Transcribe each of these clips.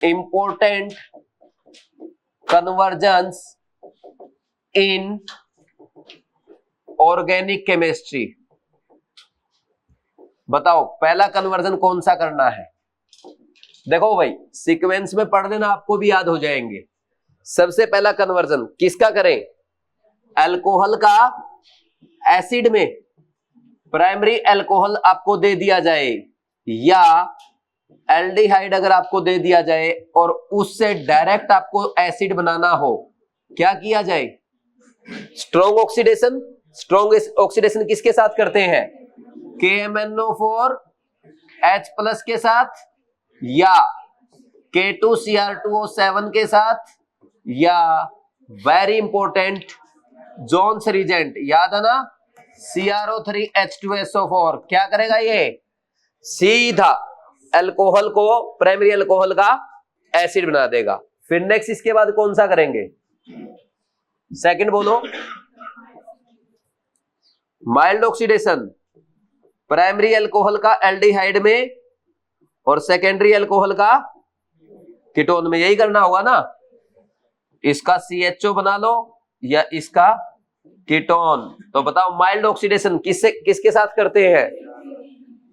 important conversions in organic chemistry। बताओ पहला conversion कौन सा करना है? देखो भाई सीक्वेंस में पढ़ लेना, आपको भी याद हो जाएंगे। सबसे पहला कन्वर्जन किसका करें? अल्कोहल का एसिड में। प्राइमरी अल्कोहल आपको दे दिया जाए या एल्डिहाइड अगर आपको दे दिया जाए और उससे डायरेक्ट आपको एसिड बनाना हो, क्या किया जाए? Strong oxidation. स्ट्रॉन्ग ऑक्सीडेशन किसके साथ करते हैं? KMnO4 H+ के साथ या K2Cr2O7 के साथ या वेरी इंपॉर्टेंट जोन्स रीजेंट, याद है ना, CrO3 H2SO4। क्या करेगा ये? सीधा अल्कोहल को, प्राइमरी अल्कोहल का एसिड बना देगा। फिर नेक्स्ट इसके बाद कौन सा करेंगे? सेकंड बोलो। माइल्ड ऑक्सीडेशन, प्राइमरी अल्कोहल का एल्डिहाइड में और सेकेंडरी अल्कोहल का कीटोन में। यही करना होगा ना। इसका CHO बना लो या इसका कीटोन। तो बताओ माइल्ड ऑक्सीडेशन किसके साथ करते हैं?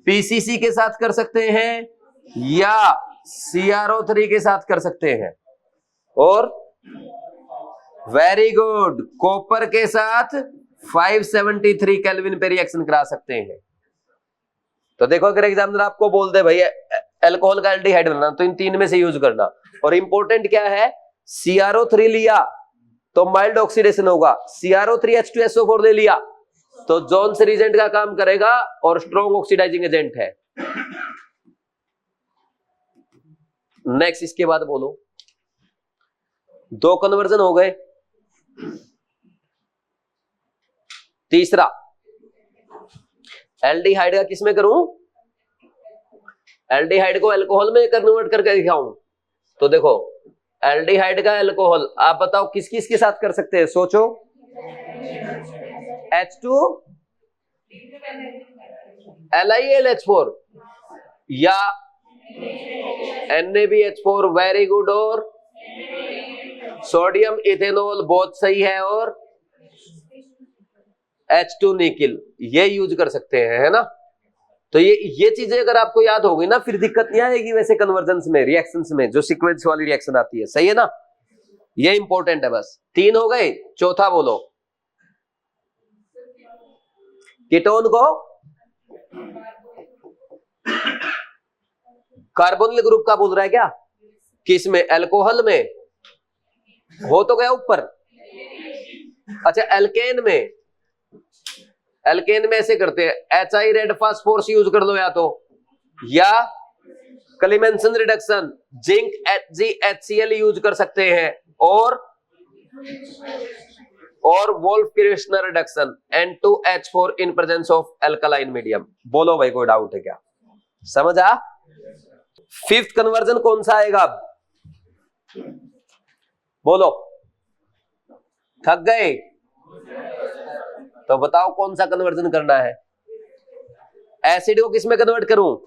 PCC के साथ कर सकते हैं या CrO3 के साथ कर सकते हैं। और वेरी गुड, कॉपर के साथ 573 केल्विन पे रिएक्शन करा सकते हैं। तो देखो अगर एग्जामिनर आपको बोल दे भाई अल्कोहल का एल्डिहाइड बनाना, तो इन तीन में से यूज करना। और इंपॉर्टेंट क्या है? CrO3 लिया तो माइल्ड ऑक्सीडेशन होगा, CrO3 H2SO4 ले लिया तो जोन्स रीजेंट का काम करेगा और स्ट्रॉन्ग ऑक्सीडाइजिंग एजेंट है। नेक्स्ट इसके बाद बोलो। दो कन्वर्जन हो गए। तीसरा एल्डिहाइड का किसमें करूं? एल्डिहाइड को अल्कोहल में कन्वर्ट करके दिखाऊं। तो देखो एल्डिहाइड का अल्कोहल आप बताओ किस किस के साथ कर सकते हैं? सोचो। H2 LiLH4 या NaBH4, वेरी गुड। और सोडियम इथेनॉल बहुत सही है। और H2 निकिल, ये यूज कर सकते हैं, है ना। तो ये चीजें अगर आपको याद हो गई ना, फिर दिक्कत नहीं आएगी वैसे कन्वर्जन्स में, रिएक्शंस में, जो सीक्वेंस वाली रिएक्शन आती है। सही है ना, ये इंपॉर्टेंट है। बस 3 हो गए। चौथा बोलो। कीटोन को कार्बोनिल ग्रुप का बोल रहा है क्या? किस में? अल्कोहल में। हो तो गया ऊपर। अच्छा एल्केन में, एल्केन में ऐसे करते हैं, HI रेड फास्फोरस यूज कर लो या तो, या क्लीमेंसन रिडक्शन जिंक HgHCl यूज कर सकते हैं, और Wolff-Kirchner reduction N2H4 in presence of alkaline medium. बोलो भाई कोई डाउट है क्या? समझ आ? फिफ्थ कन्वर्जन कौन सा आएगा अब? बोलो। थक गए? तो बताओ कौन सा कन्वर्जन करना है? एसिड को किस में कन्वर्ट करूं?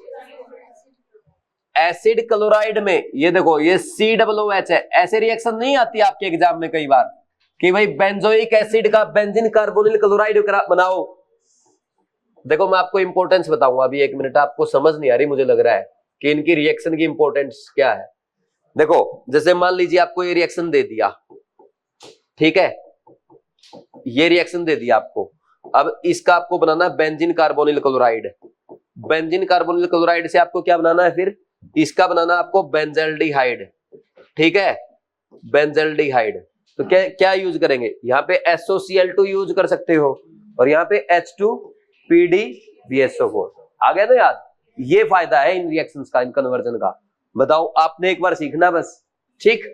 एसिड क्लोराइड में। ये देखो ये COOH है। ऐसे रिएक्शन नहीं आती आपके एग्जाम में कई बार कि भाई बेंजोइक एसिड का बेंजीन कार्बोनिल क्लोराइड बनाओ। देखो मैं आपको इंपॉर्टेंस बताऊंगा अभी, 1 मिनट। आपको समझ नहीं आ रही मुझे लग रहा है कि इनकी रिएक्शन की इंपॉर्टेंस क्या है। देखो जैसे मान लीजिए आपको ये रिएक्शन दे दिया, ठीक है, ये रिएक्शन दे दिया आपको। अब इसका आपको बनाना है benzene carbonyl chloride. Benzene carbonyl chloride से आपको क्या बनाना है? फिर इसका बनाना आपको बेंजल्डिहाइड, ठीक है, बेंजल्डिहाइड। तो क्या यूज करेंगे? यहाँ पे SOCl2 यूज कर सकते हो और यहाँ पे H2PdBSO4। आ गया ना याद? ये फायदा है इन रिएक्शंस का, इन कन्वर्जन का। बताओ आपने एक बार सीखना बस, ठीक।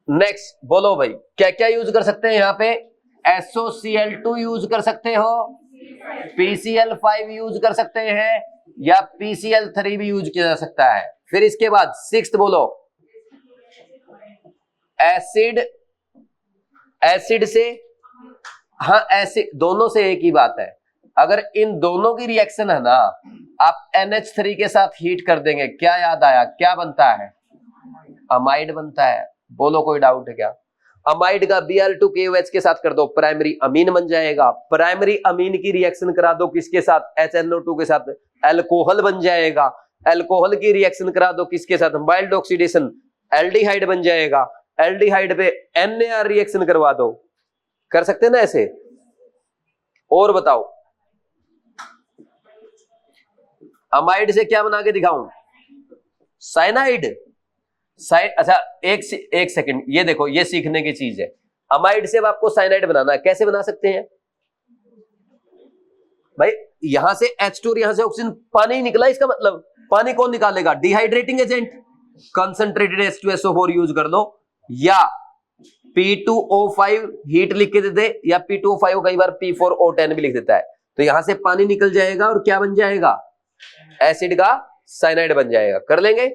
नेक्स्ट बोलो भाई, क्या क्या यूज कर सकते हैं? यहाँ पे SOCl2 यूज कर सकते हो, PCl5 यूज कर सकते हैं, या PCl3 भी यूज किया जा सकता है। फिर इसके बाद सिक्स्थ बोलो, एसिड से, हाँ एसिड, दोनों से एक ही बात है। अगर इन दोनों की रिएक्शन है ना, आप NH3 के साथ हीट कर देंगे, क्या याद आया? क्या बनता है? अमाइड बनता है। बोलो कोई डाउट है क्या? अमाइड का Br2KOH के साथ कर दो, प्राइमरी अमीन बन जाएगा। प्राइमरी अमीन की रिएक्शन करा दो किसके साथ? HNO2 के साथ, अल्कोहल बन जाएगा। अल्कोहल की रिएक्शन करा दो किसके साथ? माइल्ड ऑक्सीडेशन, एल्डिहाइड बन जाएगा। एल्डिहाइड पे NaR रिएक्शन करवा दो। कर सकते हैं ना ऐसे? और बताओ, अमाइड से क्या बना के दिखाऊं? साइनाइड। अच्छा एक सेकंड, ये देखो, ये सीखने की चीज है। अमाइड से अब आपको साइनाइड बनाना है, कैसे बना सकते हैं भाई? यहां से H2 और यहां से ऑक्सीजन, पानी निकला, इसका मतलब पानी कौन निकालेगा? Dehydrating agent, concentrated H2SO4 use कर लो, या P2O5 हीट लिख के देते, या P2O5 कई बार P4O10 भी लिख देता है। तो यहां से पानी निकल जाएगा और क्या बन जाएगा? एसिड का साइनाइड बन जाएगा। कर लेंगे?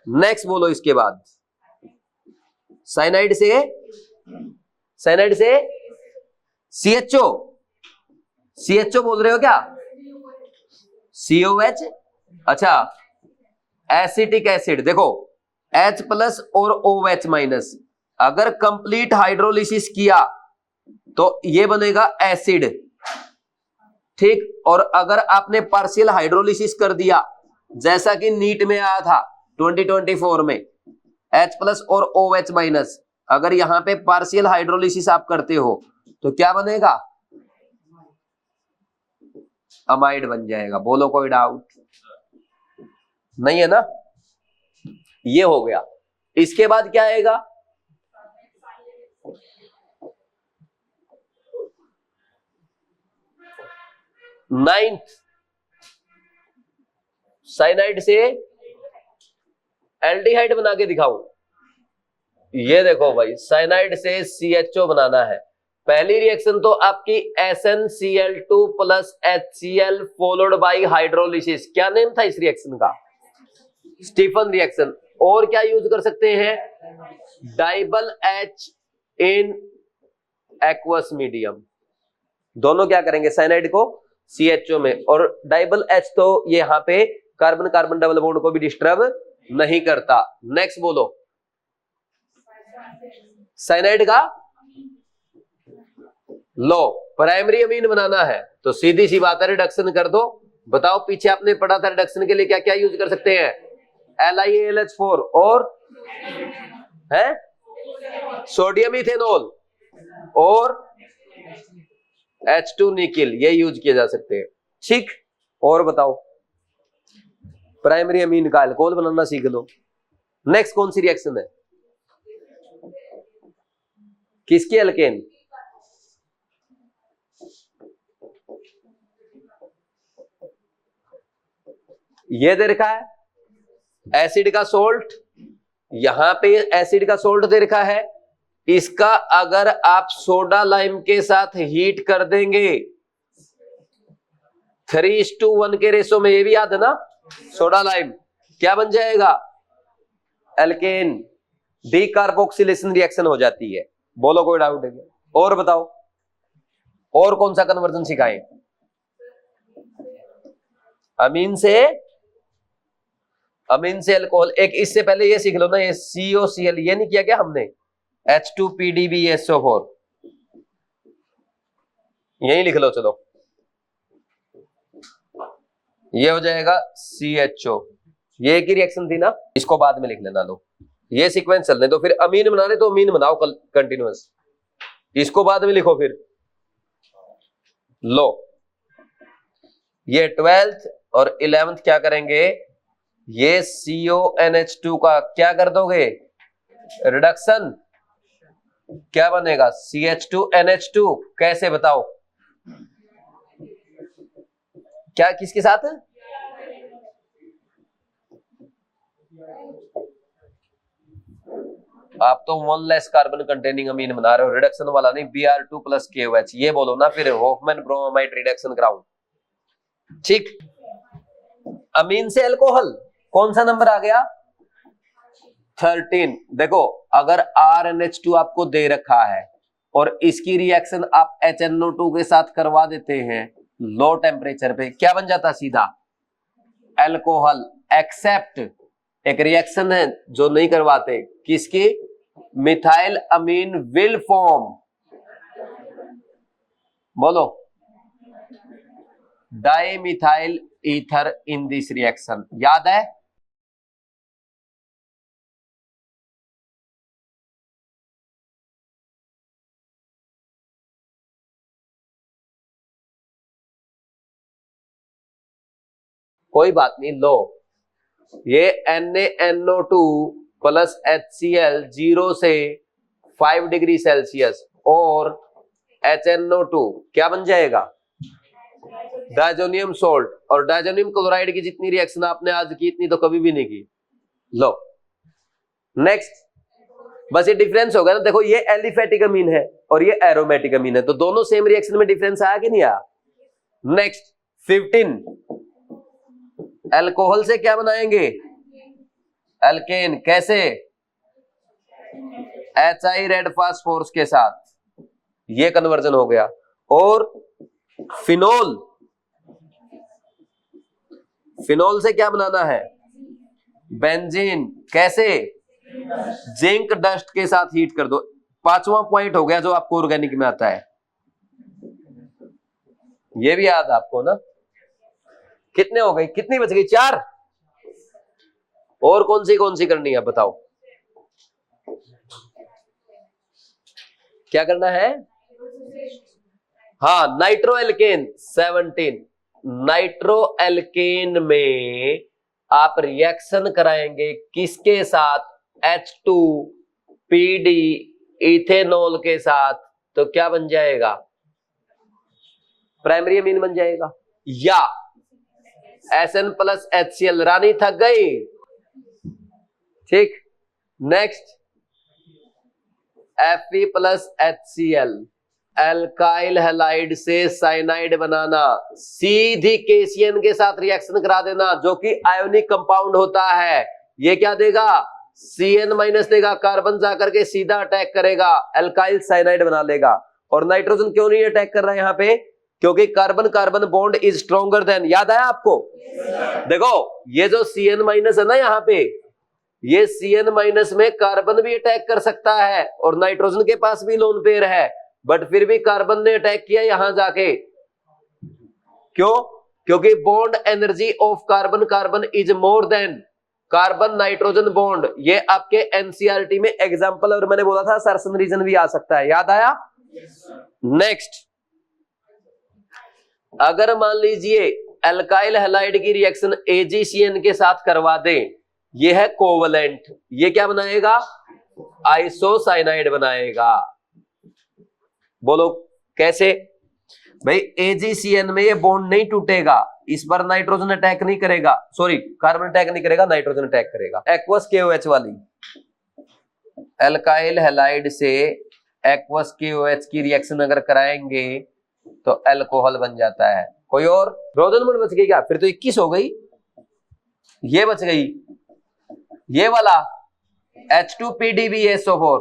नेक्स्ट बोलो इसके बाद। साइनाइड से CHO, CHO बोल रहे हो क्या? COH। अच्छा, एसिटिक एसिड, देखो H प्लस और OH माइनस, अगर कंप्लीट हाइड्रोलिसिस किया तो ये बनेगा एसिड, ठीक। और अगर आपने पार्शियल हाइड्रोलिसिस कर दिया, जैसा कि नीट में आया था 2024 में, H प्लस और OH माइनस, अगर यहां पे पार्शियल हाइड्रोलिसिस आप करते हो तो क्या बनेगा? अमाइड बन जाएगा। बोलो कोई डाउट नहीं है ना? ये हो गया। इसके बाद क्या आएगा? नाइन्थ, साइनाइड से एल्डिहाइड बना के दिखाऊं। ये देखो भाई, साइनाइड से CHO बनाना है। पहली रिएक्शन तो आपकी SnCl2 plus HCl followed by hydrolysis. क्या नेम था इस रिएक्शन का? Stephen reaction. और क्या यूज कर सकते हैं? DIBAL H in aqueous medium. दोनों क्या करेंगे? साइनाइड को CHO में, और डाइबल H तो ये यहां पे कार्बन कार्बन डबल बॉन्ड को भी डिस्टर्ब नहीं करता। नेक्स्ट बोलो, साइनाइड का लो प्राइमरी अमीन बनाना है तो सीधी सी बात है, रिडक्शन कर दो। बताओ पीछे आपने पढ़ा था रिडक्शन के लिए क्या क्या यूज कर सकते हैं? LiAlH4 और है सोडियम इथेनॉल और H2 निकिल, ये यूज किए जा सकते हैं, ठीक। और बताओ, प्राइमरी अमीन का अल्कोहल बनाना सीख लो। नेक्स्ट कौन सी रिएक्शन है? किसकी एल्केन? ये दे रखा है एसिड का सोल्ट, यहां पे एसिड का सोल्ट दे रखा है। इसका अगर आप सोडा लाइम के साथ हीट कर देंगे 3:1 के रेशो में, ये भी याद है ना? सोडा लाइम क्या बन जाएगा? एल्केन। डीकार्बोक्सिलेशन रिएक्शन हो जाती है। बोलो कोई डाउट है? और बताओ, और कौन सा कन्वर्जन सिखाएं? अमीन से अल्कोहल। एक इससे पहले ये सीख लो ना, ये COCl, ये नहीं किया क्या हमने? H2PDBSO4, यही लिख लो। चलो ये हो जाएगा CHO। ये एक ही रिएक्शन थी ना, इसको बाद में लिख लेना। लो ये सीक्वेंस चलने दो, फिर अमीन बनाने तो अमीन बनाओ कंटिन्यूअस, इसको बाद में लिखो। फिर लो ये 12th और 11th क्या करेंगे? ये CONH2 का क्या कर दोगे? रिडक्शन। क्या बनेगा? CH2NH2। कैसे बताओ? क्या किसके साथ? आप तो 1 लेस कार्बन कंटेनिंग अमीन बना रहे हो, रिडक्शन वाला नहीं। Br2 प्लस KOH, ये बोलो ना फिर होफमैन ब्रोमाइड रिडक्शन कराऊं, ठीक। अमीन से अल्कोहल कौन सा नंबर आ गया? 13। देखो अगर RNH2 आपको दे रखा है और इसकी रिएक्शन आप HNO2 के साथ करवा देते हैं लो टेम्परेचर पे, क्या बन जाता? सीधा अल्कोहल। एक्सेप्ट एक रिएक्शन है जो नहीं करवाते, किसकी? मिथाइल अमीन विल फॉर्म, बोलो, dimethyl ether in this reaction. याद है? कोई बात नहीं, लो, ये NaNO2 प्लस HCl 0 से 5 डिग्री सेल्सियस और HNO2 क्या बन जाएगा? Diazonium salt. और डायजोनियम क्लोराइड की जितनी रिएक्शन आपने आज की इतनी तो कभी भी नहीं की। लो नेक्स्ट, बस ये डिफरेंस होगा ना, देखो ये एलिफेटिक अमीन है और ये एरोमेटिक अमीन है, तो दोनों सेम रिएक्शन में डिफरेंस आया कि नहीं आया? नेक्स्ट 15, अल्कोहल से क्या बनाएंगे? एल्केन। कैसे? HI रेड फास्फोरस के साथ, ये कन्वर्जन हो गया। और फिनोल, फिनोल से क्या बनाना है? बेंजीन। कैसे? जिंक डस्ट के साथ हीट कर दो। 5वां पॉइंट हो गया जो आपको ऑर्गेनिक में आता है, ये भी याद आपको ना? कितने हो गए? कितनी बच गई? 4। और कौन सी करनी है बताओ? क्या करना है? हाँ, नाइट्रो एल्केन 17। नाइट्रो एल्केन में आप रिएक्शन कराएंगे किसके साथ? H2PD इथेनॉल के साथ, तो क्या बन जाएगा? प्राइमरी अमीन बन जाएगा। या SN प्लस HCl। रानी थक गई? ठीक। Next Fe plus HCl, alkyl halide से साइनाइड बनाना, सीधी केसीएन के साथ रिएक्शन करा देना जो कि आयोनिक कंपाउंड होता है। ये क्या देगा? Cn माइनस देगा, कार्बन जाकर के सीधा अटैक करेगा, एल्काइल साइनाइड बना लेगा। और नाइट्रोजन क्यों नहीं अटैक कर रहा है यहाँ पे? क्योंकि carbon carbon bond is stronger than. याद आया आपको? देखो ये जो Cn माइनस है ना यहाँ पे, ये Cn माइनस में कार्बन भी अटैक कर सकता है और नाइट्रोजन के पास भी लोन पेयर है, बट फिर भी कार्बन ने अटैक किया यहां जाके। क्यों? क्योंकि bond energy of carbon carbon is more than carbon nitrogen bond. ये आपके एनसीईआरटी में एग्जांपल, और मैंने बोला था सर्सन रीजन भी आ सकता है। याद आया? नेक्स्ट, अगर मान लीजिए एल्काइल हैलाइड की रिएक्शन AgCN के साथ करवा दें, ये है कोवलेंट, ये क्या बनाएगा? आइसोसाइनाइड बनाएगा। बोलो कैसे? भाई AgCN में ये बॉन्ड नहीं टूटेगा, इस बार नाइट्रोजन अटैक नहीं करेगा, सॉरी कार्बन अटैक नहीं करेगा, नाइट्रोजन अटैक करेगा। एक्वस KOH वाली एल्काइल हैलाइड से एक्वस KOH की रिएक्शन अगर कराएंगे तो अल्कोहल बन जाता है। कोई और? रोजनमंड बच गई क्या? फिर तो 21 हो गई। ये बच गई, ये वाला H2PDBSO4,